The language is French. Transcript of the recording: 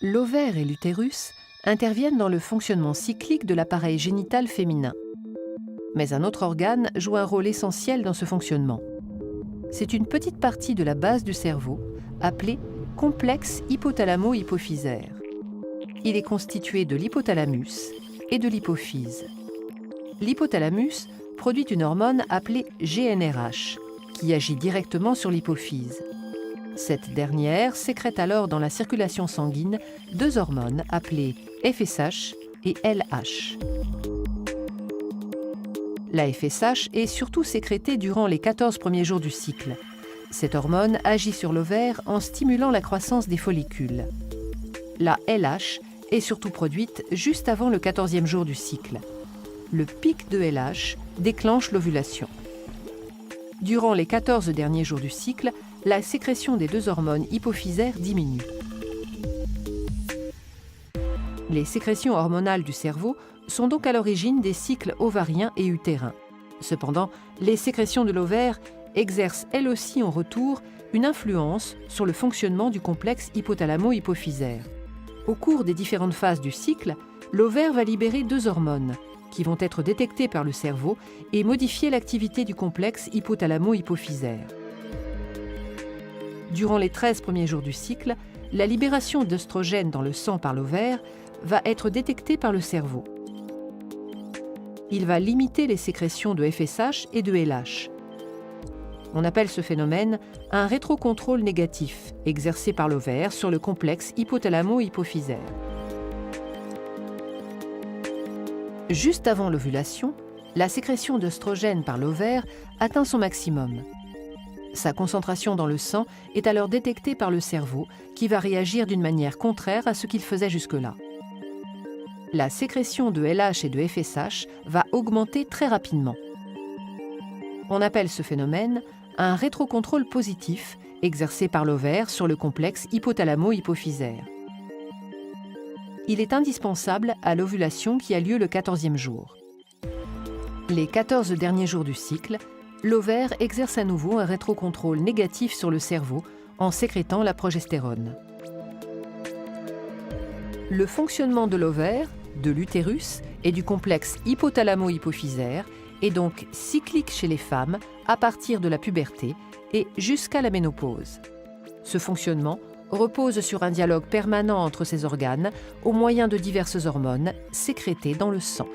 L'ovaire et l'utérus interviennent dans le fonctionnement cyclique de l'appareil génital féminin. Mais un autre organe joue un rôle essentiel dans ce fonctionnement. C'est une petite partie de la base du cerveau, appelée complexe hypothalamo-hypophysaire. Il est constitué de l'hypothalamus et de l'hypophyse. L'hypothalamus produit une hormone appelée GnRH, qui agit directement sur l'hypophyse. Cette dernière sécrète alors dans la circulation sanguine deux hormones appelées FSH et LH. La FSH est surtout sécrétée durant les 14 premiers jours du cycle. Cette hormone agit sur l'ovaire en stimulant la croissance des follicules. La LH est surtout produite juste avant le 14e jour du cycle. Le pic de LH déclenche l'ovulation. Durant les 14 derniers jours du cycle, la sécrétion des deux hormones hypophysaires diminue. Les sécrétions hormonales du cerveau sont donc à l'origine des cycles ovariens et utérins. Cependant, les sécrétions de l'ovaire exercent elles aussi en retour une influence sur le fonctionnement du complexe hypothalamo-hypophysaire. Au cours des différentes phases du cycle, l'ovaire va libérer deux hormones qui vont être détectées par le cerveau et modifier l'activité du complexe hypothalamo-hypophysaire. Durant les 13 premiers jours du cycle, la libération d'œstrogènes dans le sang par l'ovaire va être détectée par le cerveau. Il va limiter les sécrétions de FSH et de LH. On appelle ce phénomène un rétrocontrôle négatif exercé par l'ovaire sur le complexe hypothalamo-hypophysaire. Juste avant l'ovulation, la sécrétion d'œstrogènes par l'ovaire atteint son maximum. Sa concentration dans le sang est alors détectée par le cerveau qui va réagir d'une manière contraire à ce qu'il faisait jusque-là. La sécrétion de LH et de FSH va augmenter très rapidement. On appelle ce phénomène un rétrocontrôle positif exercé par l'ovaire sur le complexe hypothalamo-hypophysaire. Il est indispensable à l'ovulation qui a lieu le 14e jour. Les 14 derniers jours du cycle, l'ovaire exerce à nouveau un rétrocontrôle négatif sur le cerveau en sécrétant la progestérone. Le fonctionnement de l'ovaire, de l'utérus et du complexe hypothalamo-hypophysaire est donc cyclique chez les femmes à partir de la puberté et jusqu'à la ménopause. Ce fonctionnement repose sur un dialogue permanent entre ces organes au moyen de diverses hormones sécrétées dans le sang.